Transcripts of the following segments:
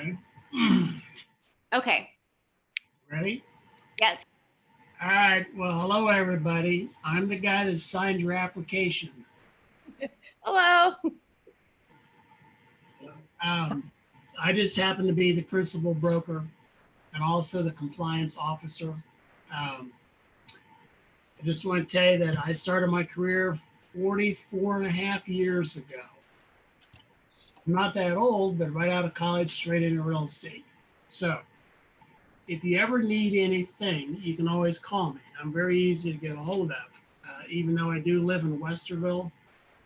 Okay. Okay. Ready? Yes. All right. Well, hello, everybody. I'm the guy that signed your application. Hello. I just happen to be the principal broker and also the compliance officer. I just want to tell you that I started my career 44 and a half years ago. I'm not that old, but right out of college, straight into real estate. So if you ever need anything, you can always call me. I'm very easy to get a hold of. Even though I do live in Westerville,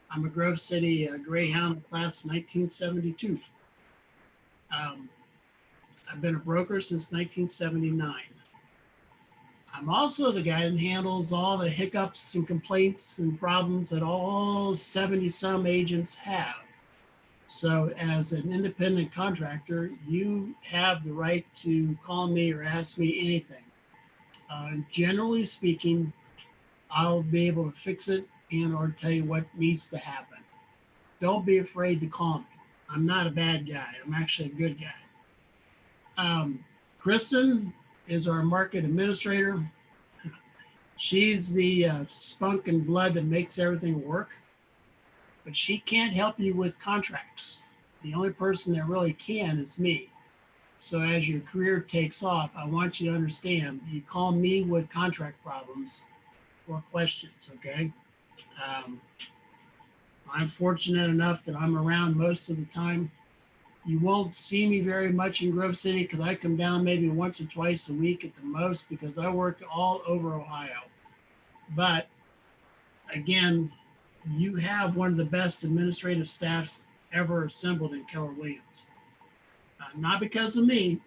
I'm a Grove City Greyhound class 1972. I've been a broker since 1979. I'm also the guy that handles all the hiccups and complaints and problems that all 70 some agents have. So as an independent contractor, you have the right to call me or ask me anything. Generally speaking, I'll be able to fix it and or tell you what needs to happen. Don't be afraid to call me. I'm not a bad guy. I'm actually a good guy. Kristen is our market administrator. She's the spunk and blood that makes everything work, but she can't help you with contracts. The only person that really can is me. So as your career takes off, I want you to understand, you call me with contract problems or questions, okay? I'm fortunate enough that I'm around most of the time. You won't see me very much in Grove City because I come down maybe once or twice a week at the most because I work all over Ohio. But again, you have one of the best administrative staffs ever assembled in Keller Williams. Not because of me,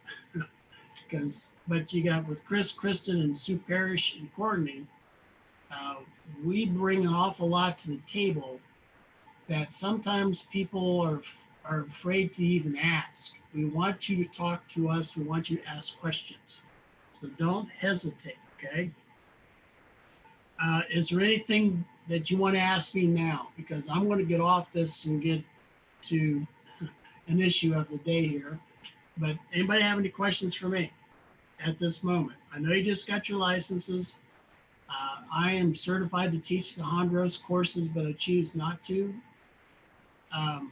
but you got with Chris, Kristen, and Sue Parrish and Courtney, we bring an awful lot to the table that sometimes people are afraid to even ask. We want you to talk to us. We want you to ask questions. So don't hesitate, okay? Is there anything that you want to ask me now? Because I'm going to get off this and get to an issue of the day here. But anybody have any questions for me at this moment? I know you just got your licenses. I am certified to teach the Hondros courses, but I choose not to. I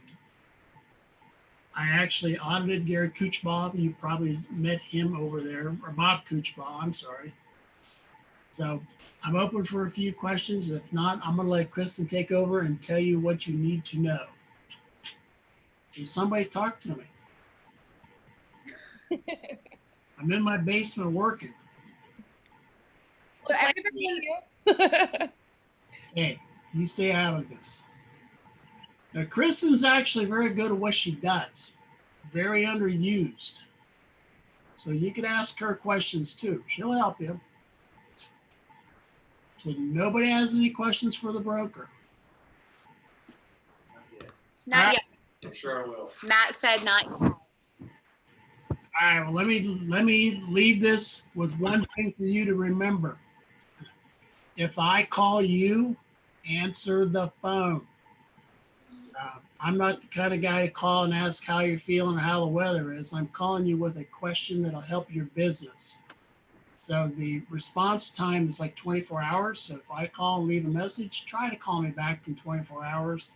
actually audited Gary Kuchbaugh. You probably met him over there, or Bob Kuchbaugh, I'm sorry. So I'm open for a few questions. If not, I'm gonna let Kristen take over and tell you what you need to know. So somebody talk to me. I'm in my basement working. Well, everybody Hey, you stay out of this. Now, Kristen's actually very good at what she does, very underused. So you can ask her questions too. She'll help you. So nobody has any questions for the broker? Not yet. I'm sure I will. Matt said not yet. All right, well, let me leave this with one thing for you to remember. If I call you, answer the phone. I'm not the kind of guy to call and ask how you're feeling or how the weather is. I'm calling you with a question that'll help your business. So the response time is like 24 hours. So if I call and leave a message, try to call me back in 24 hours.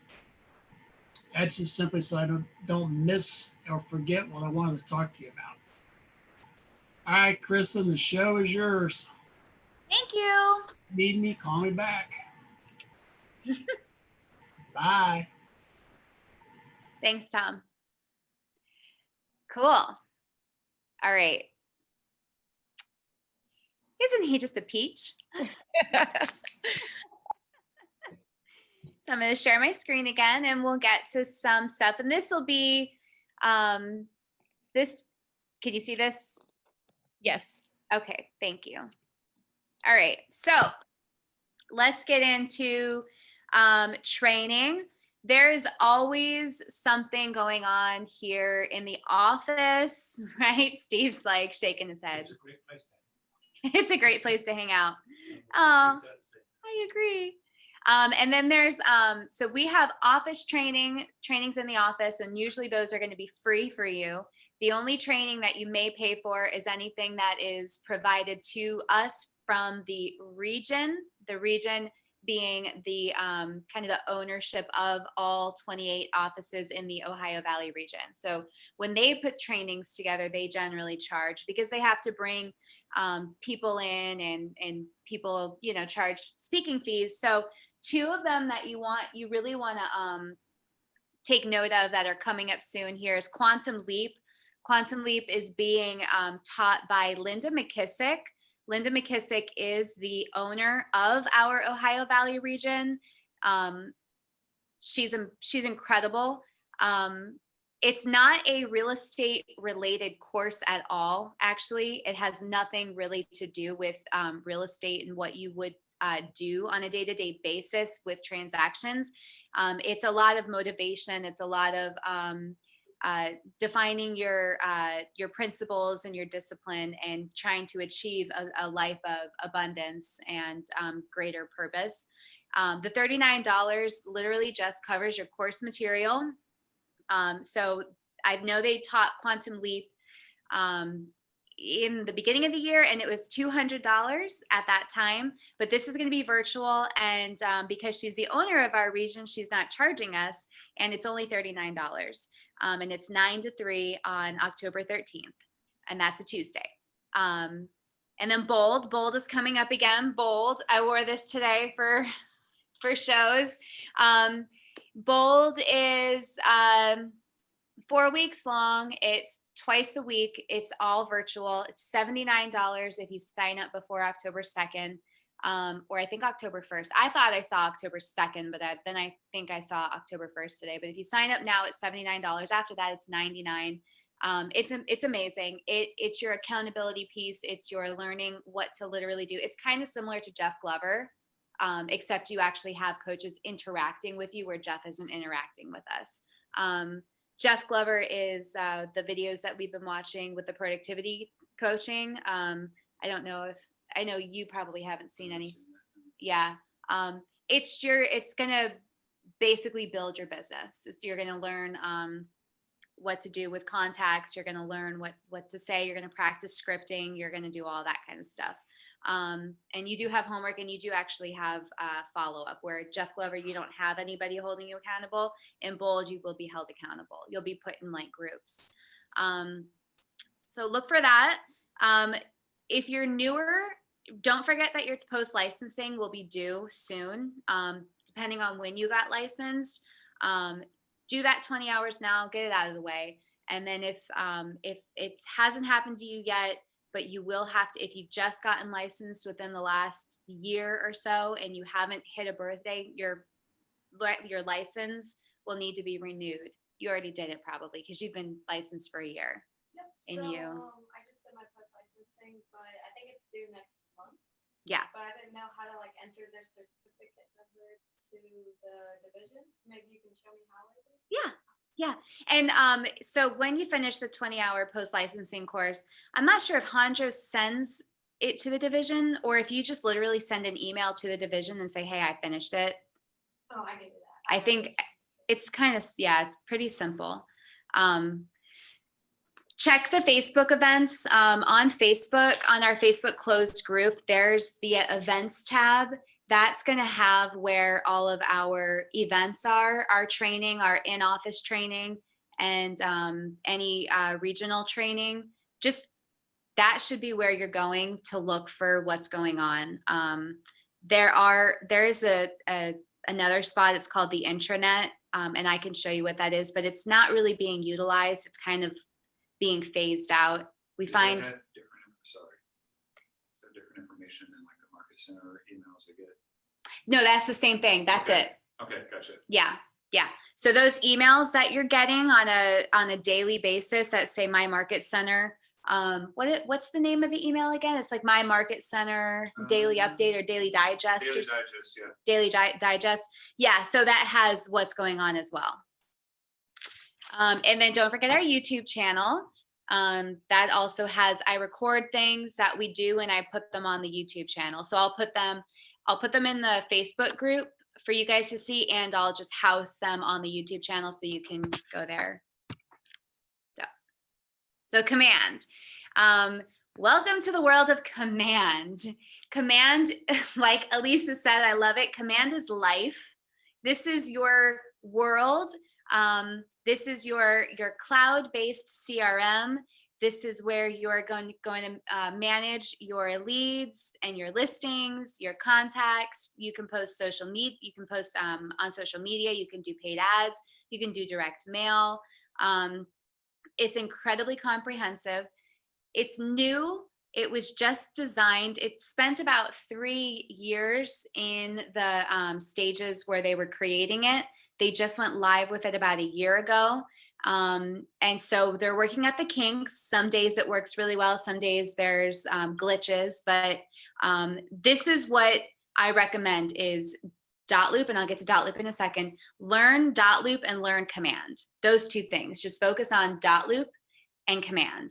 That's just simply so I don't miss or forget what I wanted to talk to you about. All right, Kristen, the show is yours. Thank you. Need me, call me back. Bye. Thanks, Tom. Cool. All right. Isn't he just a peach? So I'm going to share my screen again and we'll get to some stuff. And this will be this. Can you see this? Yes. Okay, thank you. All right, so let's get into training. There's always something going on here in the office, right? Steve's like shaking his head. It's a great place. It's a great place to hang out. I agree. And then there's, so we have office trainings in the office, and usually those are going to be free for you. The only training that you may pay for is anything that is provided to us from the region being the kind of the ownership of all 28 offices in the Ohio Valley region. So when they put trainings together, they generally charge because they have to bring people in and people, you know, charge speaking fees. So two of them that you really want to take note of that are coming up soon here is Quantum Leap. Quantum Leap is being taught by Linda McKissick. Linda McKissick is the owner of our Ohio Valley region. She's incredible. It's not a real estate related course at all. Actually, it has nothing really to do with real estate and what you would do on a day-to-day basis with transactions. It's a lot of motivation. It's a lot of defining your principles and your discipline and trying to achieve a life of abundance and greater purpose. The $39 literally just covers your course material. So I know they taught Quantum Leap in the beginning of the year, and it was $200 at that time, but this is going to be virtual. And because she's the owner of our region, she's not charging us, and it's only $39. And it's 9 to 3 on October 13th, and that's a Tuesday. And then Bold is coming up again. Bold, I wore this today for shows. Bold is 4 weeks long. It's twice a week. It's all virtual. It's $79 if you sign up before October 2nd. Or I think October 1st. I thought I saw October 2nd, but then I think I saw October 1st today. But if you sign up now, it's $79. After that, it's $99. It's amazing. It's your accountability piece. It's your learning what to literally do. It's kind of similar to Jeff Glover, except you actually have coaches interacting with you where Jeff isn't interacting with us. Jeff Glover is the videos that we've been watching with the productivity coaching. I know you probably haven't seen any. Yeah. It's going to basically build your business. You're going to learn what to do with contacts. You're going to learn what to say. You're going to practice scripting. You're going to do all that kind of stuff. And you do have homework, and you do actually have follow-up where Jeff Glover, you don't have anybody holding you accountable. In Bold, you will be held accountable. You'll be put in like groups. So look for that. If you're newer, don't forget that your post licensing will be due soon, depending on when you got licensed. Do that 20 hours now, get it out of the way. And then if it hasn't happened to you yet, but you will have to, if you've just gotten licensed within the last year or so and you haven't hit a birthday, your license will need to be renewed. You already did it probably because you've been licensed for a year. Yep. And so, you. I just did my post licensing, but I think it's due next month. Yeah. But I didn't know how to like enter their certificate number to the division. So maybe you can show me how I do. Yeah. And so when you finish the 20-hour post-licensing course, I'm not sure if Hondros sends it to the division or if you just literally send an email to the division and say, hey, I finished it. Oh, I can do that. I think it's kind of, it's pretty simple. Check the Facebook events on Facebook, on our Facebook closed group. There's the events tab. That's going to have where all of our events are, our training, our in-office training, and any regional training. Just that should be where you're going to look for what's going on. There's another spot. It's called the intranet, and I can show you what that is, but it's not really being utilized. It's kind of being phased out. We find different information in like the Market Center emails they get. No, that's the same thing. That's Okay. it. Okay, gotcha. Yeah. So those emails that you're getting on a daily basis that say My Market Center, what's the name of the email again? It's like My Market Center Daily Update or Daily Digest. Daily Digest, yeah. Daily Digest. Yeah, so that has what's going on as well. And then don't forget our YouTube channel. That also has, I record things that we do and I put them on the YouTube channel. So I'll put them in the Facebook group for you guys to see, and I'll just house them on the YouTube channel so you can go there. So command. Welcome to the world of command. Command, like Elisa said, I love it. Command is life. This is your world. This is your cloud-based CRM. This is where you're going to manage your leads and your listings, your contacts. You can post social media. You can post on social media. You can do paid ads. You can do direct mail. It's incredibly comprehensive. It's new. It was just designed. It spent about 3 years in the stages where they were creating it. They just went live with it about a year ago. And so they're working at the kinks. Some days it works really well. Some days there's glitches, but this is what I recommend is Dotloop, and I'll get to Dotloop in a second. Learn Dotloop and learn command. Those two things. Just focus on Dotloop and command.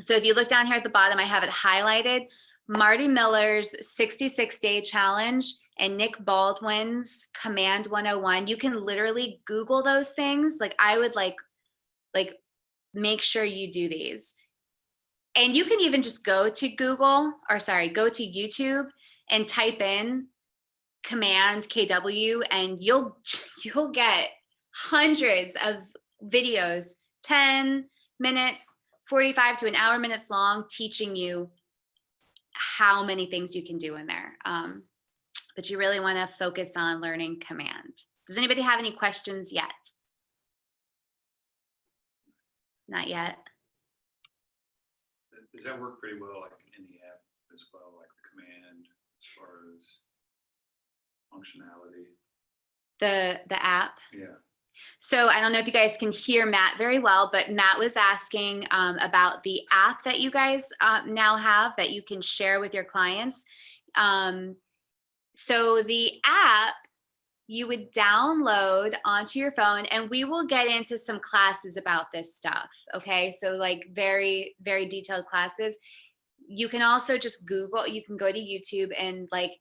So if you look down here at the bottom, I have it highlighted. Marty Miller's 66-day challenge and Nick Baldwin's Command 101. You can literally Google those things. Like I would like make sure you do these. And you can even just go to go to YouTube and type in Command KW, and you'll get hundreds of videos, 10 minutes, 45 to an hour minutes long, teaching you how many things you can do in there. But you really want to focus on learning command. Does anybody have any questions yet? Not yet. Does that work pretty well, like in the app as well, like the command as far as functionality? The app. Yeah. So I don't know if you guys can hear Matt very well, but Matt was asking about the app that you guys now have that you can share with your clients. So the app you would download onto your phone, and we will get into some classes about this stuff. Okay, so like very, very detailed classes. You can also just Google, you can go to YouTube and like,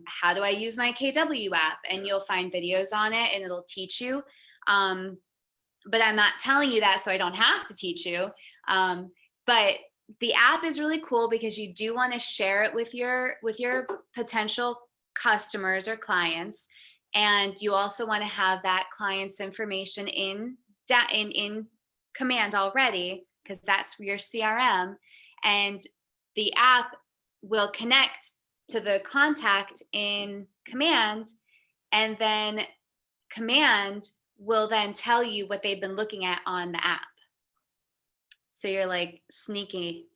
how do I use my KW app? And you'll find videos on it and it'll teach you. But I'm not telling you that so I don't have to teach you. But the app is really cool because you do want to share it with your potential customers or clients. And you also want to have that client's information in command already, because that's your CRM. And the app will connect to the contact in command, and then command will then tell you what they've been looking at on the app. So you're like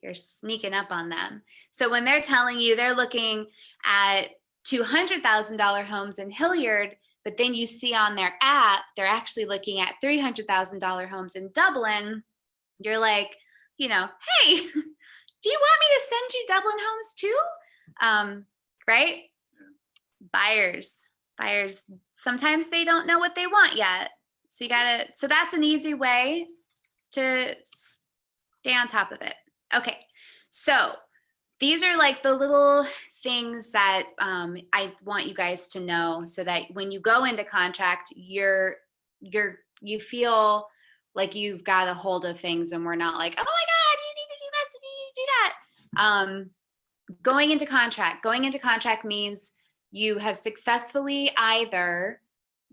you're sneaking up on them. So when they're telling you they're looking at $200,000 homes in Hilliard, but then you see on their app, they're actually looking at $300,000 homes in Dublin, you're like, hey, do you want me to send you Dublin homes too? Right? Yeah. Buyers, sometimes they don't know what they want yet. So so that's an easy way to stay on top of it. Okay. So these are like the little things that I want you guys to know, so that when you go into contract, you feel like you've got a hold of things, and we're not like, oh my God, you need to do this, you need to do that. Going into contract means you have successfully either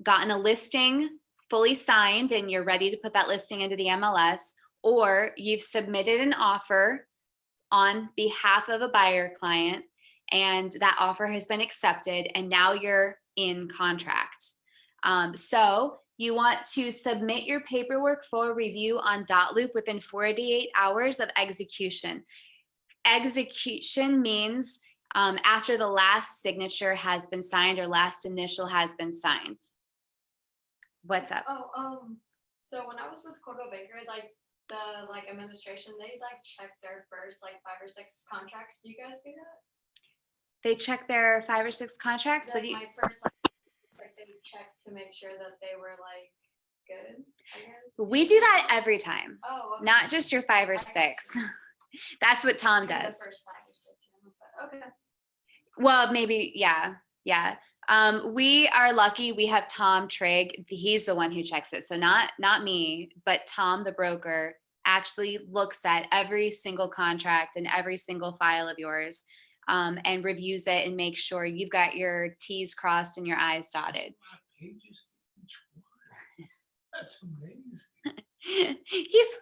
gotten a listing fully signed and you're ready to put that listing into the MLS, or you've submitted an offer on behalf of a buyer client and that offer has been accepted, and now you're in contract. So you want to submit your paperwork for review on Dotloop within 48 hours of execution. Execution means after the last signature has been signed or last initial has been signed. What's up? So when I was with Coldwell Banker, the administration, they check their first 5 or 6 contracts. Do you guys do that? They check their 5 or 6 contracts, but My first, they check to make sure that they were good, I guess. we do that every time, Oh, okay. not just your 5 or 6. That's what Tom Maybe the does. first 5 or 6, but okay. Well, maybe, yeah. We are lucky. We have Tom Trigg. He's the one who checks it. So not me, but Tom, the broker, actually looks at every single contract and every single file of yours, and reviews it and makes sure you've got your T's crossed and your I's dotted. 5 pages to each one. That's amazing.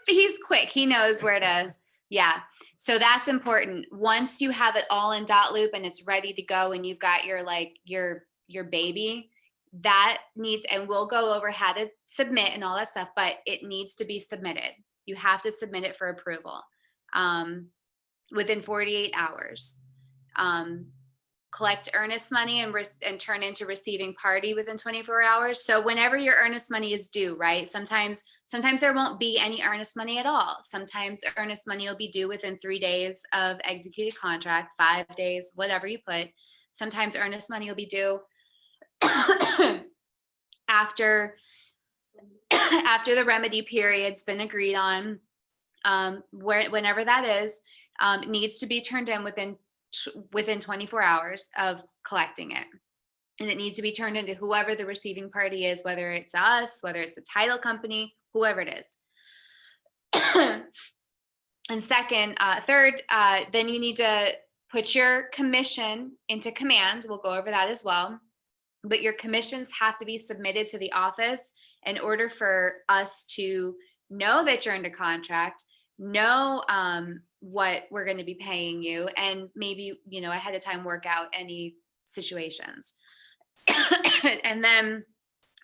He's quick. He knows where to, yeah. So that's important. Once you have it all in dot loop and it's ready to go and you've got your like your baby, that needs, and we'll go over how to submit and all that stuff, but it needs to be submitted. You have to submit it for approval within 48 hours. Collect earnest money and turn into receiving party within 24 hours. So whenever your earnest money is due, right? Sometimes there won't be any earnest money at all. Sometimes earnest money will be due within 3 days of executed contract, 5 days, whatever you put. Sometimes earnest money will be due after the remedy period's been agreed on, whenever that is, it needs to be turned in within 24 hours of collecting it. And it needs to be turned into whoever the receiving party is, whether it's us, whether it's a title company, whoever it is. And third, then you need to put your commission into command. We'll go over that as well. But your commissions have to be submitted to the office in order for us to know that you're under contract, know what we're going to be paying you, and maybe, ahead of time work out any situations. And then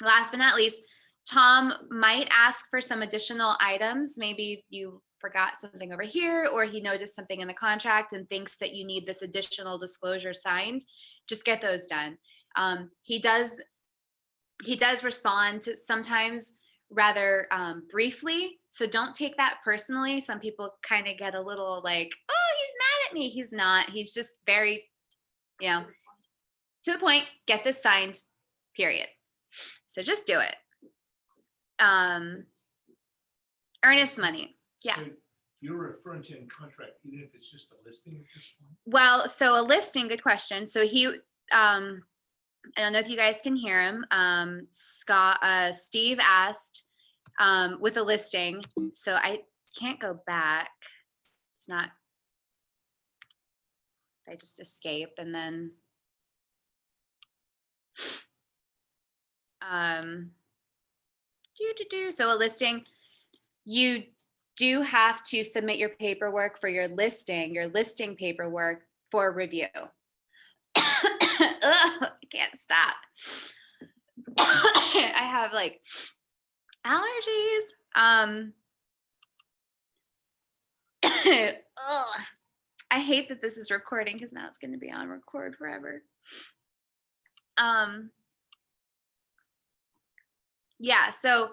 last but not least, Tom might ask for some additional items. Maybe you forgot something over here, or he noticed something in the contract and thinks that you need this additional disclosure signed. Just get those done. He does respond to sometimes rather briefly. So don't take that personally. Some people kind of get a little like, oh, he's mad at me. He's not. He's just very, to the point, get this signed, period. So just do it. Earnest money. Yeah. So you're referring to in contract, even if it's just a listing at this point? Well, so a listing, good question. So he, I don't know if you guys can hear him. Steve asked with a listing. So I can't go back. It's not, I just escape and then so a listing, you do have to submit your paperwork for your listing paperwork for review. Ugh, I can't stop. I have like allergies. Ugh. I hate that this is recording because now it's going to be on record forever. Yeah, so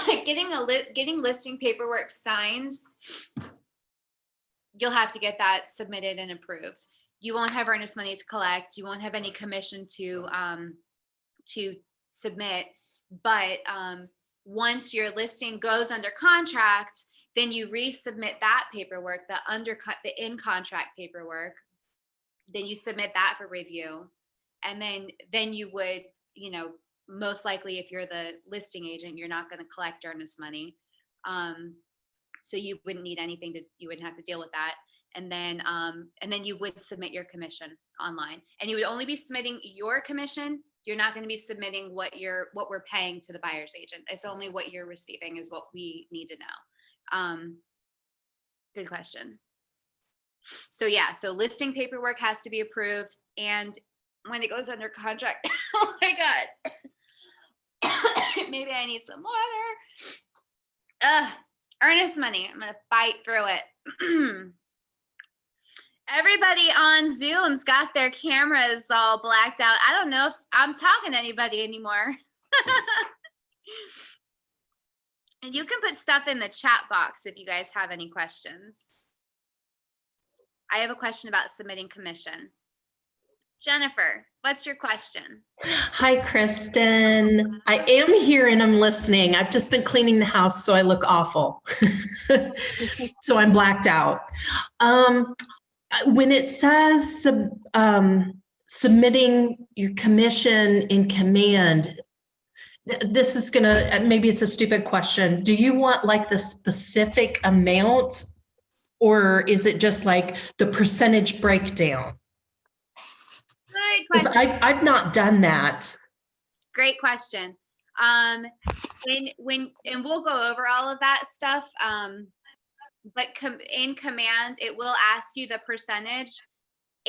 getting listing paperwork signed, you'll have to get that submitted and approved. You won't have earnest money to collect. You won't have any commission to submit. But once your listing goes under contract, then you resubmit that paperwork, the in contract paperwork. Then you submit that for review, and then you would, most likely, if you're the listing agent, you're not going to collect earnest money, so you wouldn't need anything you wouldn't have to deal with that. And then you would submit your commission online, and you would only be submitting your commission. You're not going to be submitting what we're paying to the buyer's agent. It's only what you're receiving is what we need to know. Good question. So yeah, so listing paperwork has to be approved, and when it goes under contract, oh my God, maybe I need some water. Earnest money. I'm gonna fight through it. Everybody on Zoom's got their cameras all blacked out. I don't know if I'm talking to anybody anymore. And you can put stuff in the chat box if you guys have any questions. I have a question about submitting commission. Jennifer, what's your question? Hi, Kristen. I am here and I'm listening. I've just been cleaning the house, so I look awful. So I'm blacked out. When it says submitting your commission in command, This is gonna, maybe it's a stupid question. Do you want like the specific amount? Or is it just like the percentage breakdown? Good Because question. I've not done that. Great question. And we'll go over all of that stuff. But in command, it will ask you the percentage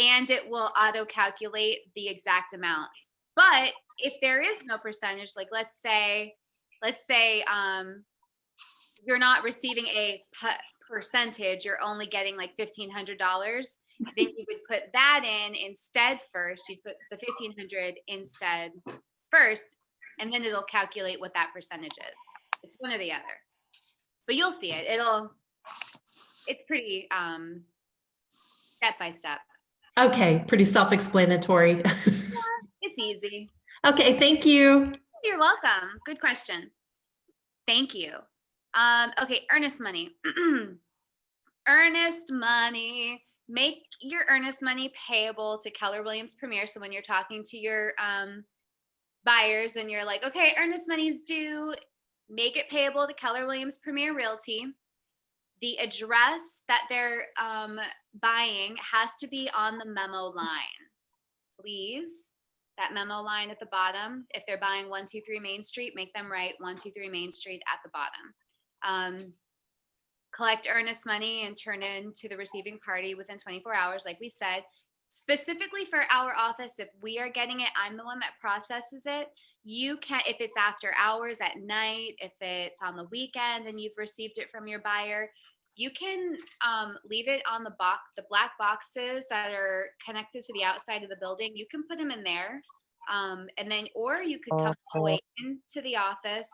and it will auto calculate the exact amounts. But if there is no percentage, like let's say you're not receiving a percentage, you're only getting like $1,500, then you would put that in instead first. You'd put the 1,500 instead first, and then it'll calculate what that percentage is. It's one or the other, but you'll see it. It's pretty step by step. Okay, pretty self-explanatory. It's easy. Okay, thank you. You're welcome. Good question. Thank you. Okay, earnest money. Earnest money. Make your earnest money payable to Keller Williams Premier. So when you're talking to your buyers and you're like, okay, earnest money's due, make it payable to Keller Williams Premier Realty. The address that they're buying has to be on the memo line, please. That memo line at the bottom. If they're buying 123 Main Street, make them write 123 Main Street at the bottom. Collect earnest money and turn in to the receiving party within 24 hours, like we said. Specifically for our office, if we are getting it, I'm the one that processes it. You can, if it's after hours at night, if it's on the weekend and you've received it from your buyer, you can leave it on the black boxes that are connected to the outside of the building. You can put them in there. And then, or you could come all the way into the office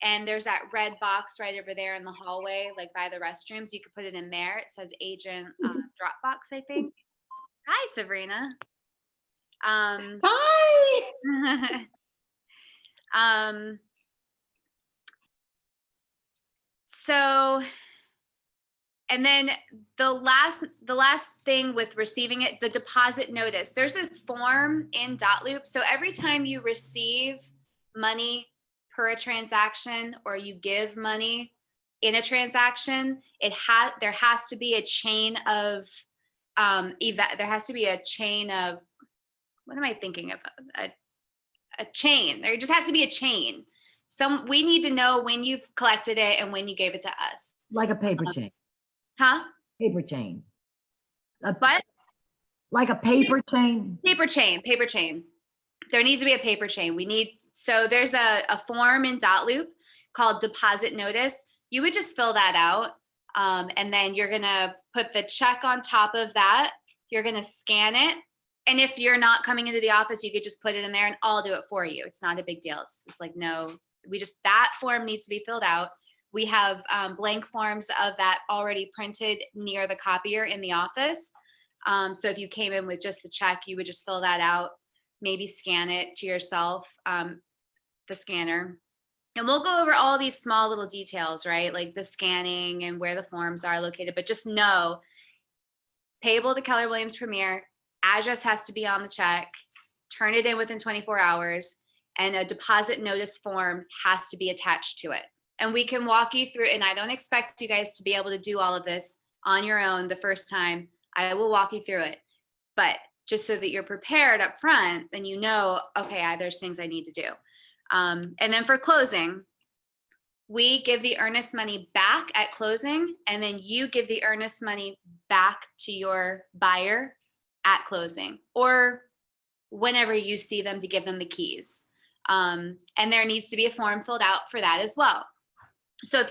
and there's that red box right over there in the hallway, like by the restrooms. You could put it in there. It says agent Dropbox, I think. Hi, Sabrina. Bye. So, and then the last thing with receiving it, the deposit notice. There's a form in Dotloop. So every time you receive money per a transaction or you give money in a transaction, there has to be a chain of there has to be a chain of, what am I thinking of? A chain. There just has to be a chain. We need to know when you've collected it and when you gave it to us. Like a paper chain. Huh? Paper chain. But Like a paper chain. paper chain. There needs to be a paper chain. So there's a form in Dotloop called deposit notice. You would just fill that out. And then you're gonna put the check on top of that. You're gonna scan it. And if you're not coming into the office, you could just put it in there and I'll do it for you. It's not a big deal. It's like, no, that form needs to be filled out. We have blank forms of that already printed near the copier in the office. So if you came in with just the check, you would just fill that out, maybe scan it to yourself, the scanner. And we'll go over all these small little details, right? Like the scanning and where the forms are located, but just know, payable to Keller Williams Premier, address has to be on the check, turn it in within 24 hours, and a deposit notice form has to be attached to it. And we can walk you through, and I don't expect you guys to be able to do all of this on your own the first time. I will walk you through it, but just so that you're prepared up front, then you know, okay, there's things I need to do. And then for closing, we give the earnest money back at closing, and then you give the earnest money back to your buyer at closing, or whenever you see them to give them the keys. And there needs to be a form filled out for that as well. So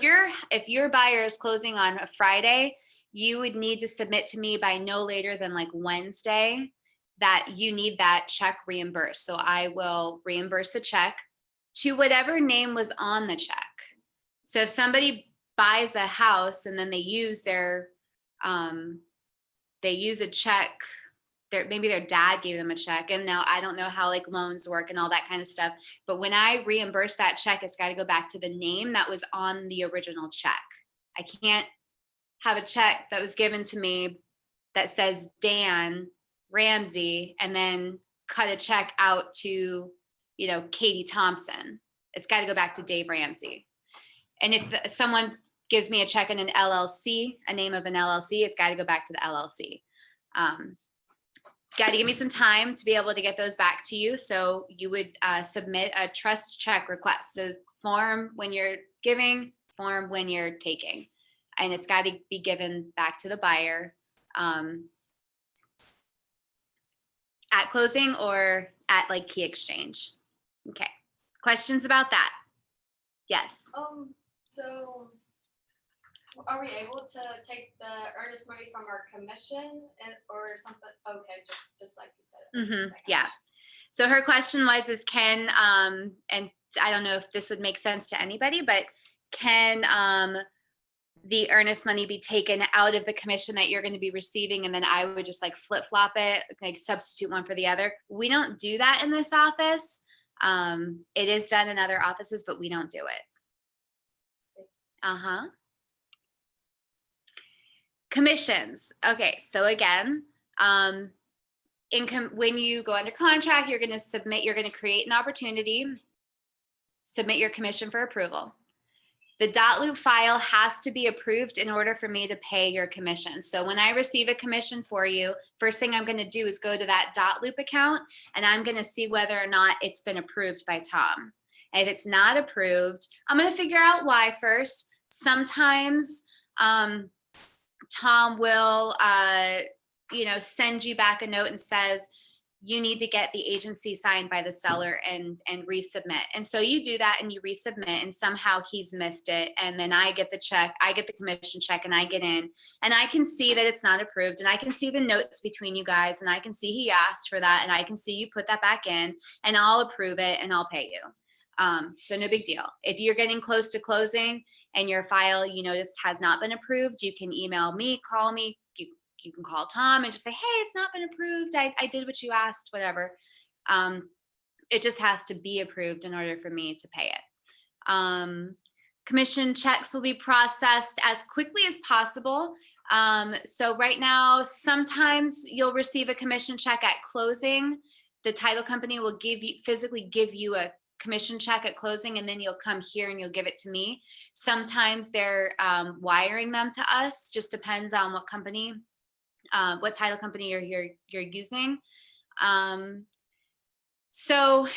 if your buyer is closing on a Friday, you would need to submit to me by no later than like Wednesday that you need that check reimbursed. So I will reimburse the check to whatever name was on the check. So if somebody buys a house and then they use a check, maybe their dad gave them a check, and now I don't know how like loans work and all that kind of stuff. But when I reimburse that check, it's got to go back to the name that was on the original check. I can't have a check that was given to me that says Dan Ramsey and then cut a check out to, Katie Thompson. It's got to go back to Dave Ramsey. And if someone gives me a check in an LLC, a name of an LLC, it's got to go back to the LLC. Got to give me some time to be able to get those back to you. So you would submit a trust check request. So form when you're giving, form when you're taking. And it's got to be given back to the buyer at closing or at like key exchange. Okay. Questions about that? Yes. So are we able to take the earnest money from our commission or something? Okay, just like you said. Mm-hmm. Okay. Yeah. So her question was, is can, and I don't know if this would make sense to anybody, but can the earnest money be taken out of the commission that you're going to be receiving, and then I would just like flip flop it, like substitute one for the other? We don't do that in this office. It is done in other offices, but we don't do it. Uh-huh. Commissions. Okay, so again, income, when you go under contract, you're going to submit, you're going to create an opportunity, submit your commission for approval. The .loop file has to be approved in order for me to pay your commission. So when I receive a commission for you, first thing I'm going to do is go to that .loop account, and I'm going to see whether or not it's been approved by Tom. And if it's not approved, I'm going to figure out why first. Sometimes Tom will, send you back a note and says, you need to get the agency signed by the seller and resubmit. And so you do that and you resubmit, and somehow he's missed it. And then I get the check, I get the commission check, and I get in and I can see that it's not approved, and I can see the notes between you guys, and I can see he asked for that, and I can see you put that back in, and I'll approve it and I'll pay you. So no big deal. If you're getting close to closing and your file you noticed has not been approved, you can email me, call me, you can call Tom and just say, hey, it's not been approved. I did what you asked, whatever. It just has to be approved in order for me to pay it. Commission checks will be processed as quickly as possible. So right now, sometimes you'll receive a commission check at closing. The title company will physically give you a commission check at closing, and then you'll come here and you'll give it to me. Sometimes they're wiring them to us, just depends on what company, what title company you're using. So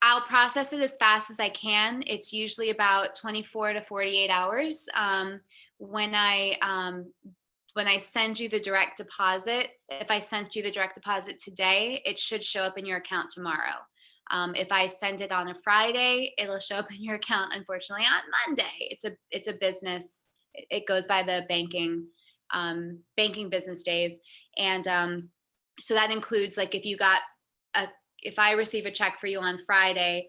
I'll process it as fast as I can. It's usually about 24 to 48 hours. When I send you the direct deposit, if I sent you the direct deposit today, it should show up in your account tomorrow. If I send it on a Friday, it'll show up in your account, unfortunately, on Monday. It's a business. It goes by the banking business days. And so that includes, like, if I receive a check for you on Friday,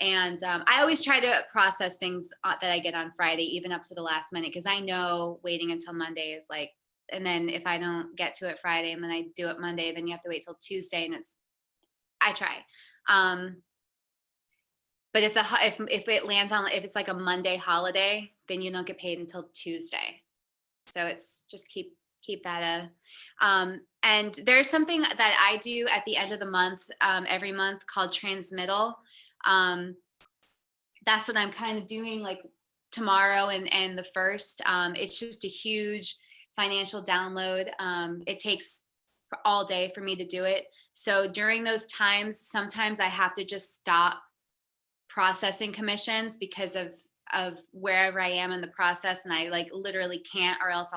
and I always try to process things that I get on Friday, even up to the last minute, because I know waiting until Monday is like, and then if I don't get to it Friday and then I do it Monday, then you have to wait till Tuesday, and I try. But if it lands on, if it's like a Monday holiday, then you don't get paid until Tuesday. So it's just keep that and there's something that I do at the end of the month, every month, called transmittal. That's what I'm kind of doing, like tomorrow and the 1st. It's just a huge financial download. It takes all day for me to do it. So during those times, sometimes I have to just stop processing commissions because of wherever I am in the process, and I like literally can't, or else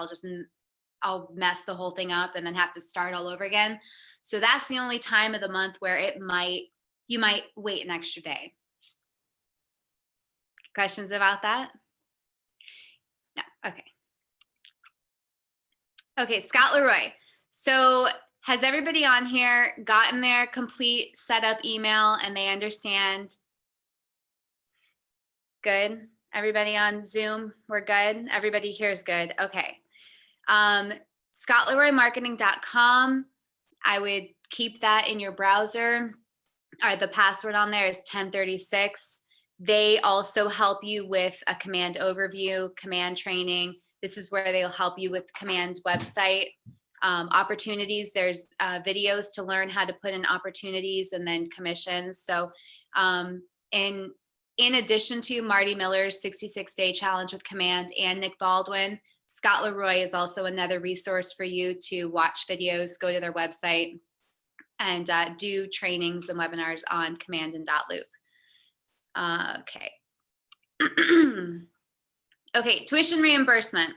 I'll mess the whole thing up and then have to start all over again. So that's the only time of the month where you might wait an extra day. Questions about that? No, okay. Okay, Scott Leroy. So has everybody on here gotten their complete setup email and they understand? Good. Everybody on Zoom, we're good. Everybody here is good. Okay. ScottLeroyMarketing.com. I would keep that in your browser. The password on there is 1036. They also help you with a command overview, command training. This is where they'll help you with command website opportunities. There's videos to learn how to put in opportunities and then commissions. So in addition to Marty Miller's 66-day challenge with Command and Nick Baldwin, Scott Leroy is also another resource for you to watch videos, go to their website, and do trainings and webinars on Command and .loop. Okay. Okay, tuition reimbursement.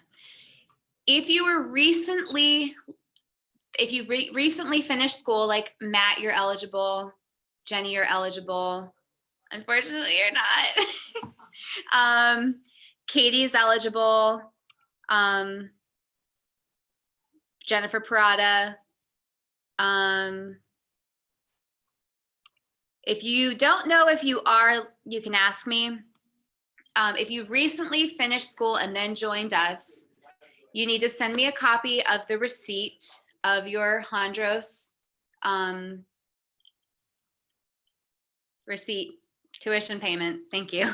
If you were recently, recently finished school, like Matt, you're eligible. Jenny, you're eligible. Unfortunately, you're not. Katie's eligible. Jennifer Parada. If you don't know if you are, you can ask me. If you recently finished school and then joined us, you need to send me a copy of the receipt of your Hondros receipt, tuition payment. Thank you.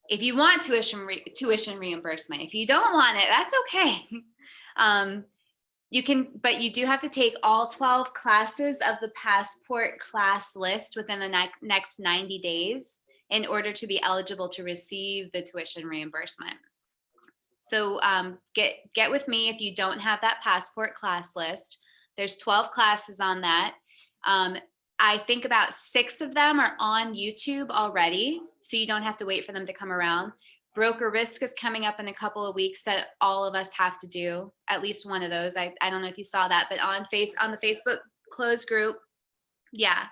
If you want tuition reimbursement, if you don't want it, that's okay. You can, but you do have to take all 12 classes of the Passport class list within the next 90 days in order to be eligible to receive the tuition reimbursement. So get with me if you don't have that Passport class list. There's 12 classes on that. I think about 6 of them are on YouTube already, so you don't have to wait for them to come around. Broker Risk is coming up in a couple of weeks that all of us have to do, at least one of those. I don't know if you saw that, but on the Facebook closed group, yeah.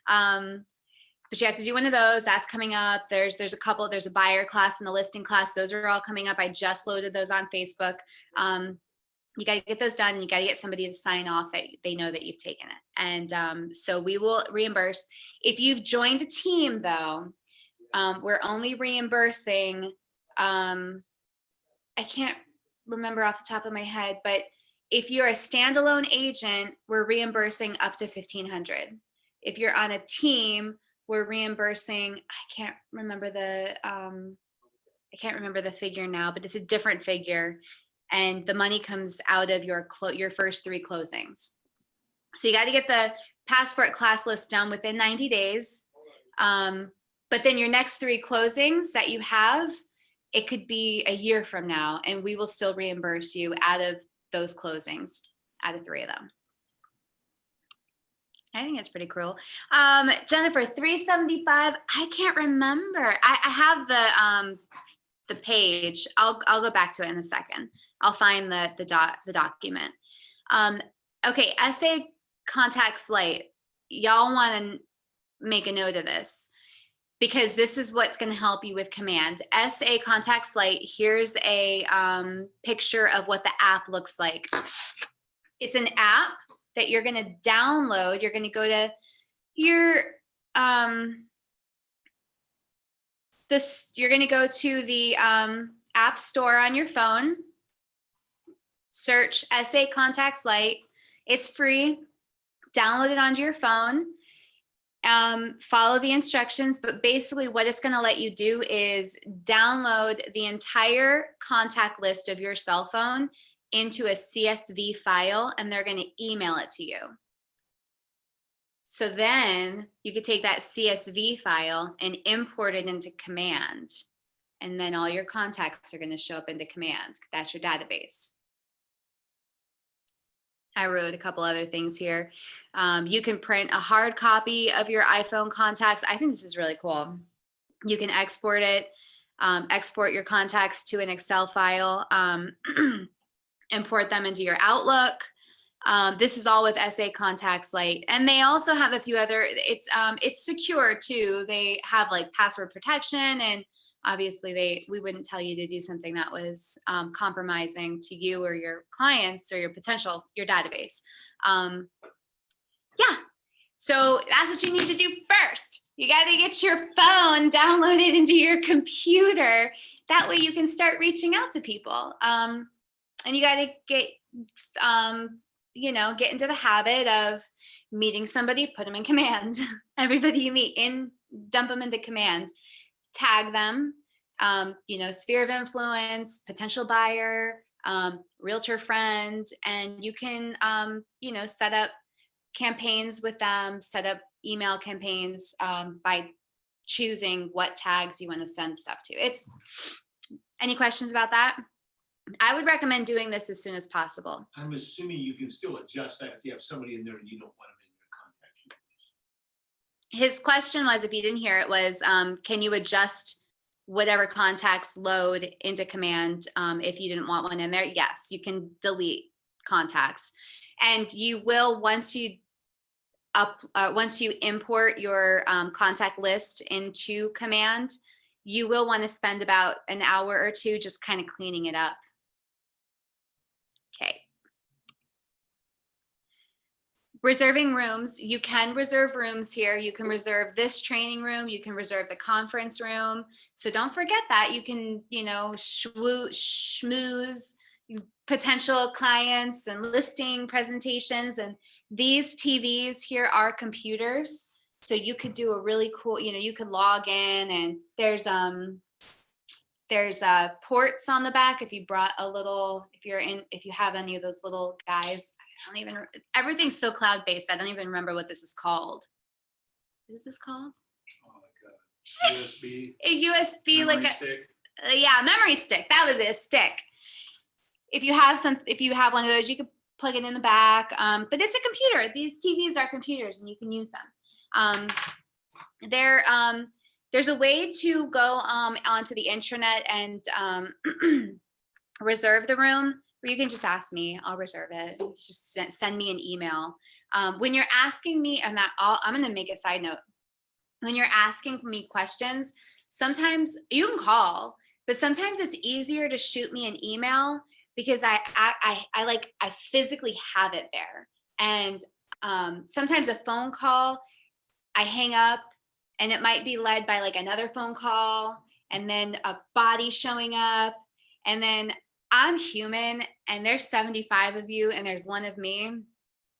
But you have to do one of those. That's coming up. There's a couple. There's a buyer class and a listing class. Those are all coming up. I just loaded those on Facebook. You got to get those done. You got to get somebody to sign off that they know that you've taken it. And so we will reimburse. If you've joined a team, though, we're only reimbursing. I can't remember off the top of my head, but if you're a standalone agent, we're reimbursing up to $1,500. If you're on a team, we're reimbursing. I can't remember the figure now, but it's a different figure, and the money comes out of your first 3 closings. So you got to get the Passport class list done within 90 days. But then your next 3 closings that you have, it could be a year from now, and we will still reimburse you out of those closings, out of 3 of them. I think it's pretty cool. Jennifer, 375. I can't remember. I have the page. I'll go back to it in a second. I'll find the document. Okay, SA Contacts Lite. Y'all want to make a note of this, because this is what's going to help you with Command. SA Contacts Lite, here's a picture of what the app looks like. It's an app that you're going to download. You're going to go to your, you're going to go to the app store on your phone, search SA Contacts Lite. It's free. Download it onto your phone. Follow the instructions, but basically what it's going to let you do is download the entire contact list of your cell phone into a CSV file, and they're going to email it to you. So then you could take that CSV file and import it into Command, and then all your contacts are going to show up into Command. That's your database. I wrote a couple other things here. You can print a hard copy of your iPhone contacts. I think this is really cool. You can export it, export your contacts to an Excel file, import them into your Outlook. This is all with SA Contacts Lite. And they also have a few other, it's secure too. They have like password protection, and obviously we wouldn't tell you to do something that was compromising to you or your clients or your database. Yeah, so that's what you need to do first. You got to get your phone downloaded into your computer. That way you can start reaching out to people. And you got to get, get into the habit of meeting somebody, put them in Command. Everybody you meet, dump them into Command. Tag them, sphere of influence, potential buyer, realtor friend, and you can, set up campaigns with them, set up, email campaigns by choosing what tags you want to send stuff to. Any questions about that? I would recommend doing this as soon as possible. I'm assuming you can still adjust that if you have somebody in there and you don't want them in your contact sheet. His question was, if you didn't hear it, was can you adjust whatever contacts load into command if you didn't want one in there? Yes, you can delete contacts. And you will, once you import your contact list into command, you will want to spend about an hour or two just kind of cleaning it up. Okay. Reserving rooms, you can reserve rooms here. You can reserve this training room. You can reserve the conference room. So don't forget that. You can, schmooze potential clients and listing presentations. And these TVs here are computers. So you could do a really cool, you could log in, and there's ports on the back if you brought a little, if you have any of those little guys. Everything's so cloud-based. I don't even remember what this is called. What is this called? Oh, like a USB. A USB, memory like a, stick. yeah, memory stick. That was it, a stick. If you have one of those, you could plug it in the back. But it's a computer. These TVs are computers, and you can use them. There's a way to go onto the intranet and reserve the room, where you can just ask me, I'll reserve it. You just send me an email. When you're asking me, I'm going to make a side note. When you're asking me questions, sometimes you can call, but sometimes it's easier to shoot me an email, because I physically have it there. And sometimes a phone call, I hang up, and it might be led by like another phone call, and then a body showing up, and then I'm human, and there's 75 of you, and there's one of me.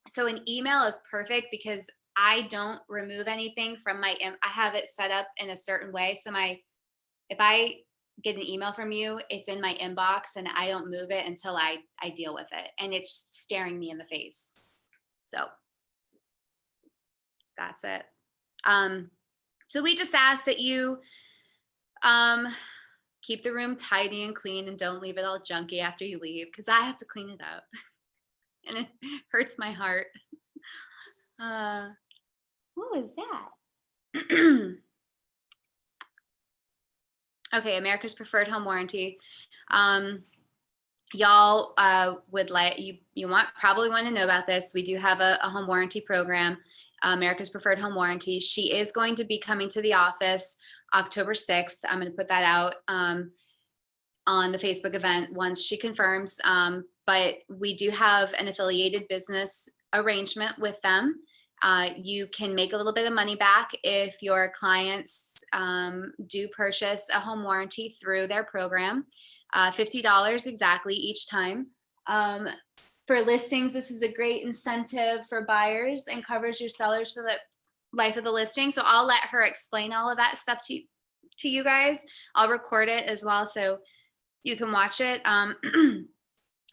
So an email is perfect, because I don't remove anything from I have it set up in a certain way. So if I get an email from you, it's in my inbox, and I don't move it until I deal with it, and it's staring me in the face. So that's it. So we just ask that you keep the room tidy and clean, and don't leave it all junky after you leave, because I have to clean it up and it hurts my heart. What was that? Okay, America's Preferred Home Warranty. Y'all would like, you probably want to know about this. We do have a home warranty program, America's Preferred Home Warranty. She is going to be coming to the office October 6th. I'm going to put that out on the Facebook event once she confirms. But we do have an affiliated business arrangement with them. You can make a little bit of money back if your clients do purchase a home warranty through their program, $50 exactly each time. For listings, this is a great incentive for buyers and covers your sellers for the life of the listing. So I'll let her explain all of that stuff to you guys. I'll record it as well, so you can watch it.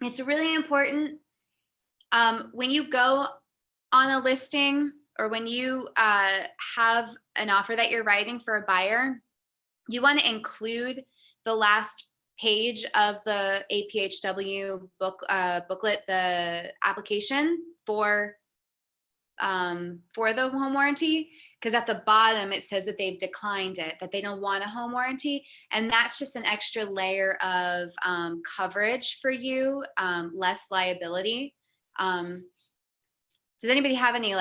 It's really important when you go on a listing, or when you have an offer that you're writing for a buyer, you want to include the last page of the APHW booklet, the application for the home warranty, because at the bottom it says that they've declined it, that they don't want a home warranty, and that's just an extra layer of coverage for you, less liability. Does anybody have any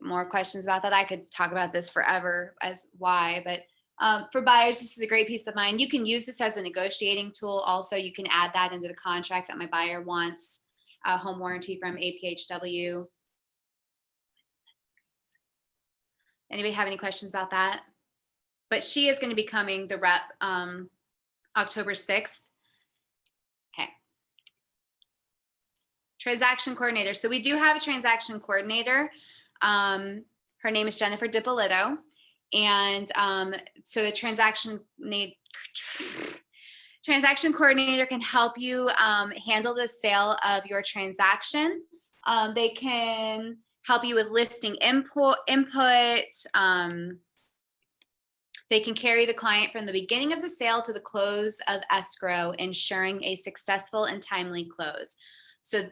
more questions about that? I could talk about this forever as why, but for buyers, this is a great peace of mind. You can use this as a negotiating tool. Also, you can add that into the contract that my buyer wants a home warranty from APHW. Anybody have any questions about that? But she is going to be coming, the rep, October 6th. Okay. Transaction coordinator. So we do have a transaction coordinator. Her name is Jennifer DiPolito. And so the transaction coordinator can help you handle the sale of your transaction. They can help you with listing input. They can carry the client from the beginning of the sale to the close of escrow, ensuring a successful and timely close. So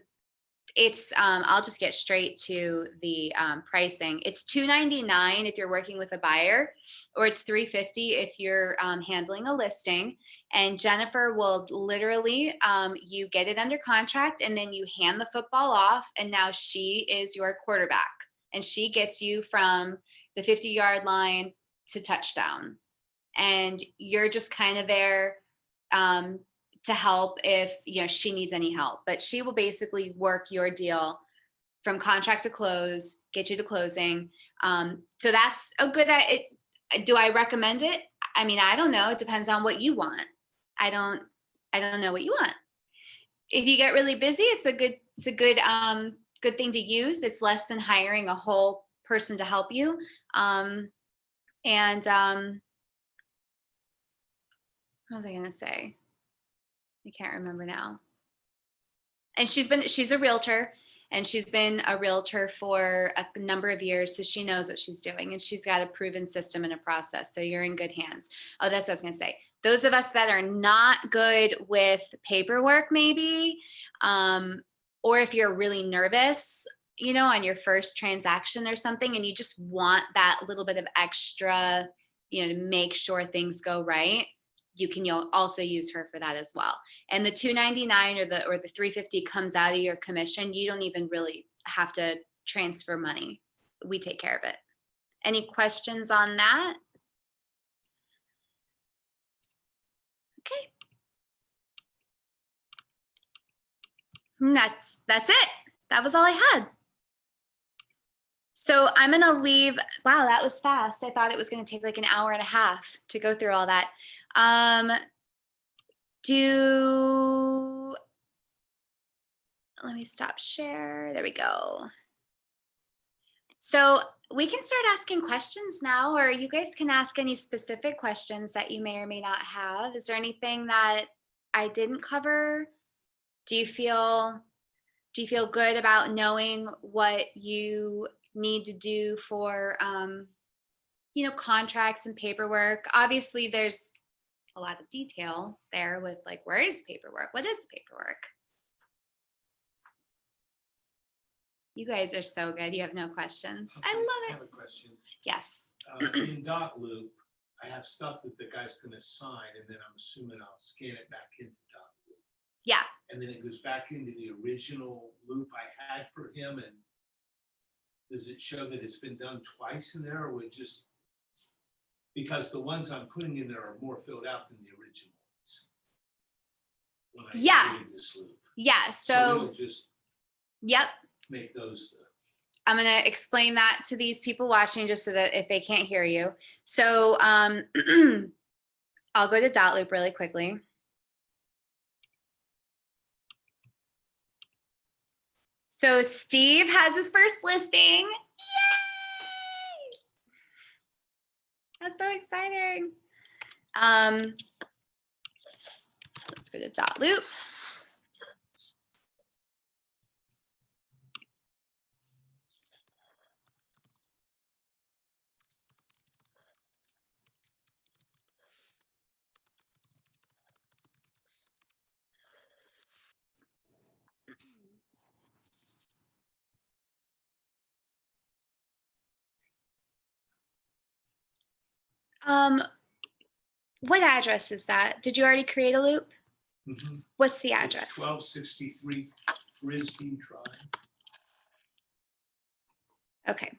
it's, I'll just get straight to the pricing. It's $299 if you're working with a buyer, or it's $350 if you're handling a listing. And Jennifer will literally, you get it under contract and then you hand the football off, and now she is your quarterback and she gets you from the 50-yard line to touchdown. And you're just kind of there to help if, you know, she needs any help, but she will basically work your deal from contract to close, get you to closing. So that's a good, do I recommend it? I mean, I don't know. It depends on what you want. I don't know what you want. If you get really busy, it's a good thing to use. It's less than hiring a whole person to help you. What was I gonna say? I can't remember now. And she's a realtor, and she's been a realtor for a number of years, so she knows what she's doing, and she's got a proven system and a process. So you're in good hands. Oh, that's what I was gonna say. Those of us that are not good with paperwork, maybe, or if you're really nervous, you know, on your first transaction or something, and you just want that little bit of extra, you know, to make sure things go right, you'll also use her for that as well. And the $299 or the $350 comes out of your commission. You don't even really have to transfer money. We take care of it. Any questions on that? Okay. And that's it. That was all I had. So I'm gonna leave. Wow, that was fast. I thought it was gonna take like an hour and a half to go through all that. Let me stop share. There we go. So we can start asking questions now, or you guys can ask any specific questions that you may or may not have. Is there anything that I didn't cover? Do you feel good about knowing what you need to do for, you know, contracts and paperwork? Obviously, there's a lot of detail there with like, where is paperwork? What is paperwork? You guys are so good. You have no questions. I I love have it. a question. Yes. In Dotloop, I have stuff that the guy's gonna sign, and then I'm assuming I'll scan it back into Dotloop. Yeah. And then it goes back into the original loop I had for him, and does it show that it's been done twice in there, or would it just, because the ones I'm putting in there are more filled out than the original ones when I Yeah. created this loop. Yeah. So, it'll just yep. make those. I'm going to explain that to these people watching just so that if they can't hear you. So I'll go to Dotloop really quickly. So Steve has his first listing. Yay! That's so exciting. Let's go to Dotloop. What address is that? Did you already create a loop? Mhm. What's the It's address? 1263 Frisbee Drive. Okay.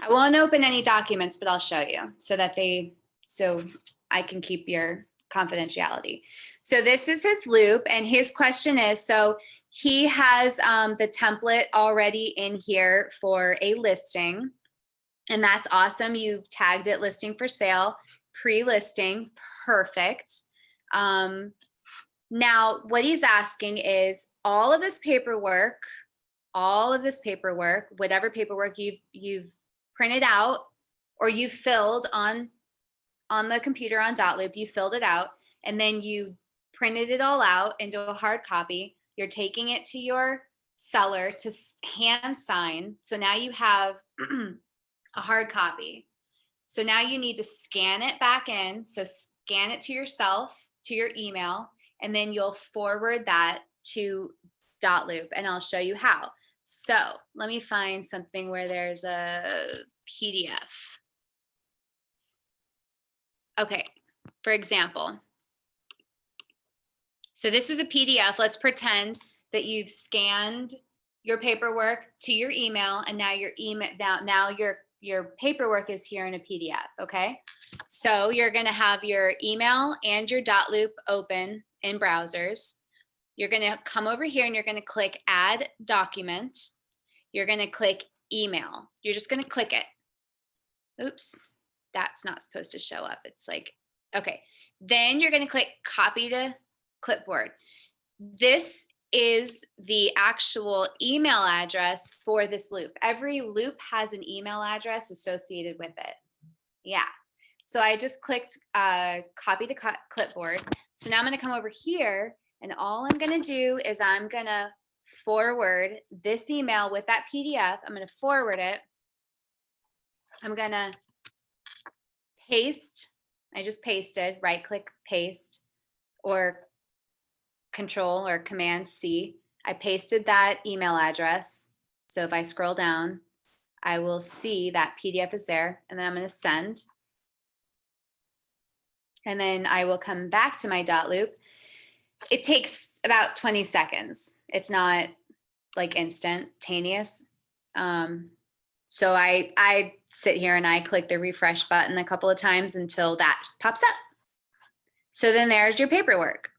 I won't open any documents, but I'll show you so I can keep your confidentiality. So this is his loop, and his question is, so he has the template already in here for a listing, and that's awesome. You tagged it listing for sale, pre-listing, perfect. Now what he's asking is all of this paperwork, whatever paperwork you've printed out or you filled on the computer on Dotloop, you filled it out, and then you printed it all out into a hard copy. You're taking it to your seller to hand sign. So now you have a hard copy. So now you need to scan it back in. So scan it to yourself, to your email, and then you'll forward that to Dotloop, and I'll show you how. So let me find something where there's a PDF. Okay, for example. So this is a PDF. Let's pretend that you've scanned your paperwork to your email, and now your email now your paperwork is here in a PDF. Okay, so you're going to have your email and your Dotloop open in browsers. You're going to come over here and you're going to click Add Document. You're going to click Email. You're just going to click it. Oops, that's not supposed to show up. It's like, okay. Then you're going to click Copy to Clipboard. This is the actual email address for this loop. Every loop has an email address associated with it. Yeah. So I just clicked Copy to Clipboard. So now I'm going to come over here, and all I'm going to do is I'm going to forward this email with that PDF. I'm going to forward it. I'm going to paste. I just pasted, right click, paste, or Control or Command C. I pasted that email address. So if I scroll down, I will see that PDF is there, and then I'm going to send. And then I will come back to my Dotloop. It takes about 20 seconds. It's not like instantaneous. So I sit here and I click the refresh button a couple of times until that pops up. So then there's your paperwork.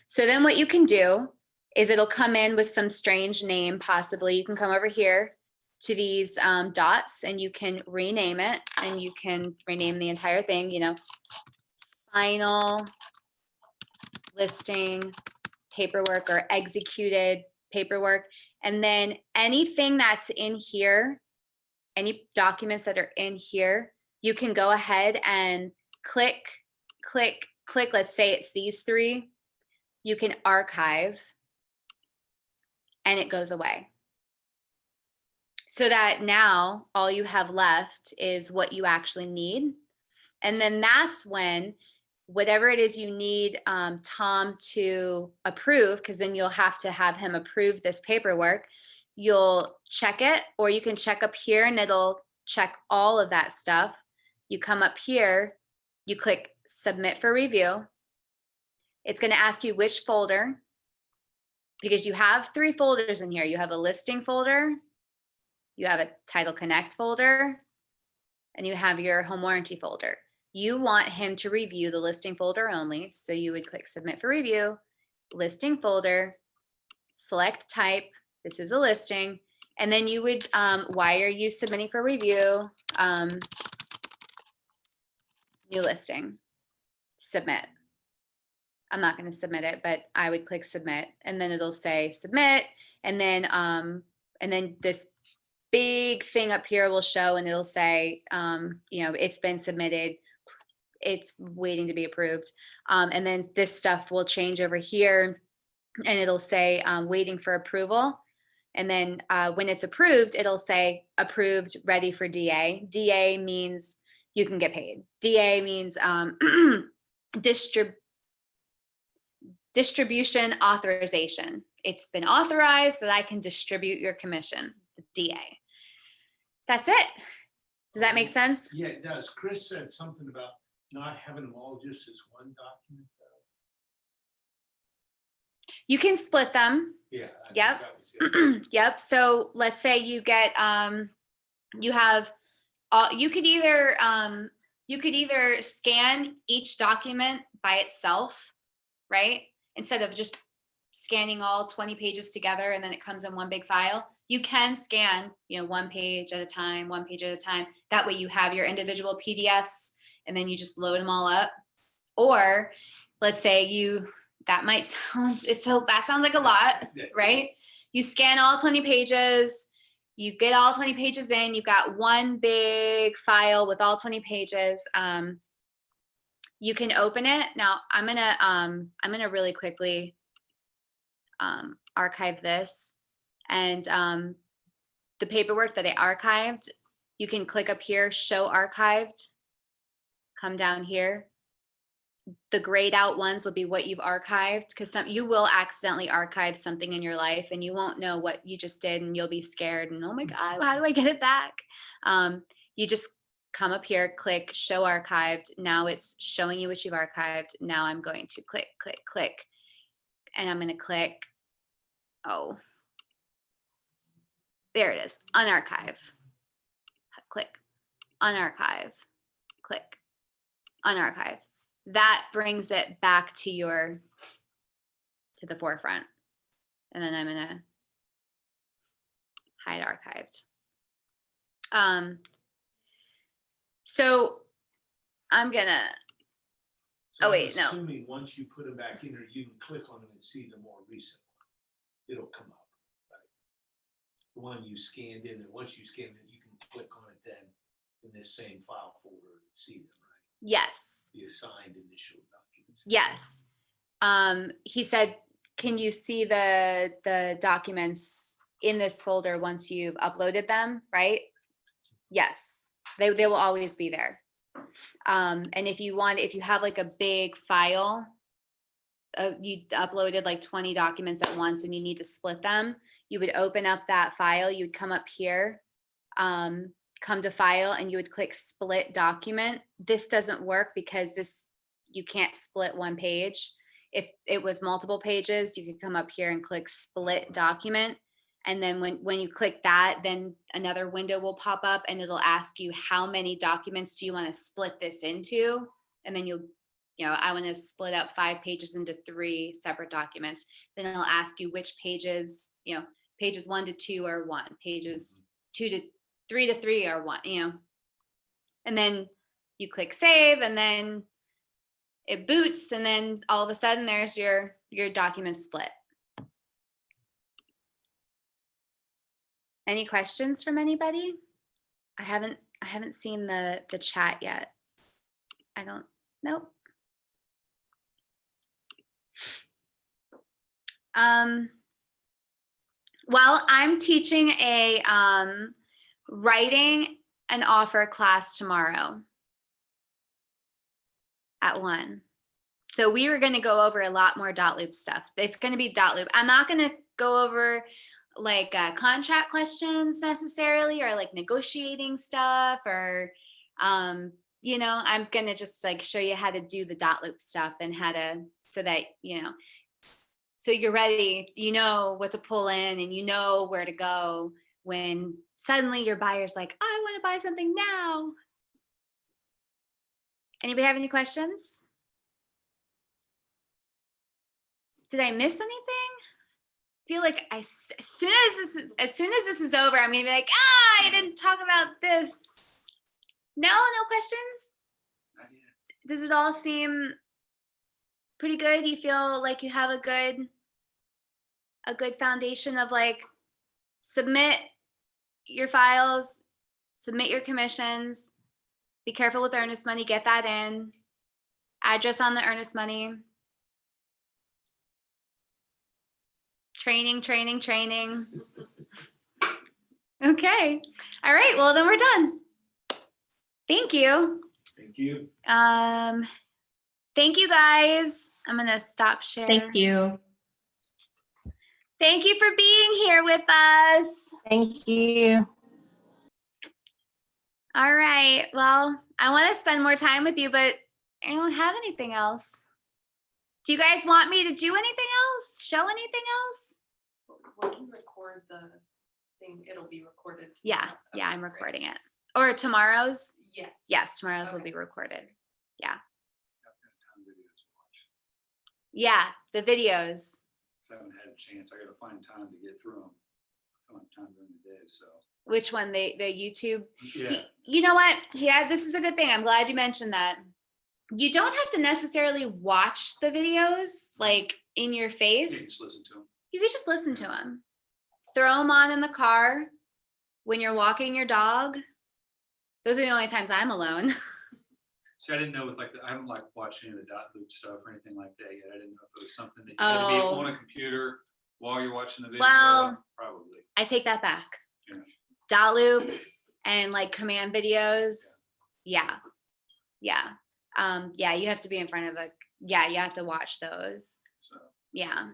So then what you can do is it'll come in with some strange name, possibly. You can come over here to these dots and you can rename it, and you can rename the entire thing, you know, final listing paperwork or executed paperwork. And then anything that's in here, any documents that are in here, you can go ahead and click. Let's say it's these three. You can archive, and it goes away. So that now all you have left is what you actually need. And then that's when whatever it is you need Tom to approve, because then you'll have to have him approve this paperwork, you'll check it, or you can check up here and it'll check all of that stuff. You come up here, you click Submit for Review. It's going to ask you which folder, because you have 3 folders in here. You have a listing folder, you have a Title Connect folder, and you have your home warranty folder. You want him to review the listing folder only. So you would click Submit for Review, listing folder, select type. This is a listing. And then you would, why are you submitting for review? New listing, submit. I'm not going to submit it, but I would click submit, and then it'll say submit. And then this big thing up here will show, and it'll say, you know, it's been submitted. It's waiting to be approved. And then this stuff will change over here, and it'll say waiting for approval. And then when it's approved, it'll say approved, ready for DA. DA means you can get paid. DA means distribution authorization. It's been authorized that I can distribute your commission, the DA. That's it. Does that make sense? Yeah, it does. Chris said something about not having them all just as one document. You can split them. Yeah. I think Yep. that was it. Yep. So let's say you get, you have, you could either scan each document by itself, right? Instead of just scanning all 20 pages together and then it comes in one big file. You can scan, you know, one page at a time. That way you have your individual PDFs and then you just load them all up. Or let's say that sounds like a lot, right? You scan all 20 pages, you get all 20 pages in, you've got one big file with all 20 pages. You can open it. Now I'm gonna really quickly archive this. And the paperwork that I archived, you can click up here, show archived, come down here. The grayed out ones will be what you've archived, because you will accidentally archive something in your life and you won't know what you just did and you'll be scared and, oh my God, how do I get it back? You just come up here, click show archived. Now it's showing you what you've archived. Now I'm going to click, click, click, and I'm going to click, oh, there it is, unarchive. Click, unarchive, click, unarchive. That brings it back to the forefront. And then I'm gonna hide archived. So I'm gonna, So oh, I'm wait, no. Assuming once you put them back in there, you can click on them and see the more recent one. It'll come up, right? The one you scanned in, and once you scan it, you can click on it then in this same file folder and see them, right? Yes, The assigned initial documents. yes. He said, can you see the documents in this folder once you've uploaded them, right? Yes, they will always be there. And if you have like a big file, you uploaded like 20 documents at once and you need to split them, you would open up that file, you'd come up here, come to file, and you would click split document. This doesn't work because you can't split one page. If it was multiple pages, you could come up here and click split document. And then when you click that, then another window will pop up and it'll ask you how many documents do you want to split this into? And then I want to split up 5 pages into 3 separate documents. Then it'll ask you which pages, pages 1 to 2 are 1, pages 3 to 3 are 1, and then you click save and then it boots and then all of a sudden there's your document split. Any questions from anybody? I haven't seen the chat yet. Nope. Well, I'm teaching a writing an offer class tomorrow at 1. So we were going to go over a lot more dot-loop stuff. It's going to be dot-loop. I'm not going to go over like contract questions necessarily, or like negotiating stuff, or I'm going to just like show you how to do the dot-loop stuff and how to, so that so you're ready, what to pull in and you know where to go when suddenly your buyer's like, I want to buy something now. Anybody have any questions? Did I miss anything? I feel like as soon as this is over, I'm gonna be like, I didn't talk about this. No questions? Not yet. Does it all seem pretty good? You feel like you have a good foundation of like, submit your files, submit your commissions, be careful with earnest money, get that in, address on the earnest money. Training. Okay. All right. Well, then we're done. Thank you. Thank you. Thank you guys. I'm going to stop sharing. Thank you. Thank you for being here with us. Thank you. All right. Well, I want to spend more time with you, but I don't have anything else. Do you guys want me to do anything else? Show anything else? When you record the thing, it'll be recorded. Yeah. tomorrow. Yeah, Okay, I'm great. recording it. Or tomorrow's? Yes. Yes, tomorrow's will Okay. be recorded. I've got time videos to watch. Yeah, the videos. So I haven't had a chance. I gotta find time to get through them. I don't have time during the day, so. Which one? The YouTube? Yeah, You know what? Yeah, this is a good thing. I'm glad you mentioned that. You don't have to necessarily watch the videos like in your you can face. just listen to them. You could just listen to them. Throw them on in the car when you're walking your dog. Those are the only times I'm alone. See, I didn't know with I haven't watched any of the dot loop stuff or anything like that yet. I didn't know if it was something that you had to be Oh. on a computer while you're watching the video. Well- Probably. I take that back. Yeah. Dot loop and like command videos. Yeah. Yeah. Yeah, you have to be in front of you have to watch those. So, Yeah.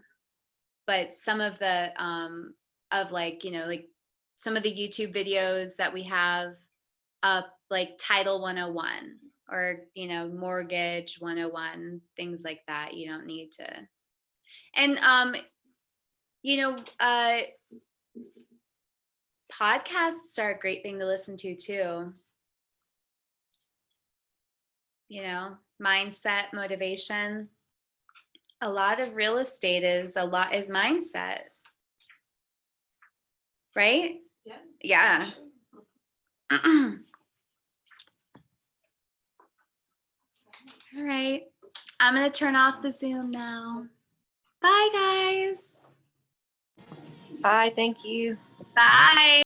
But some of the of like, like some of the YouTube videos that we have up, like Title 101 or, Mortgage 101, things like that. You don't need to. And podcasts are a great thing to listen to too. Mindset, motivation. A lot of real estate is mindset. Right? Yeah. Yeah. All right. I'm going to turn off the Zoom now. Bye, guys. Bye. Thank you. Bye.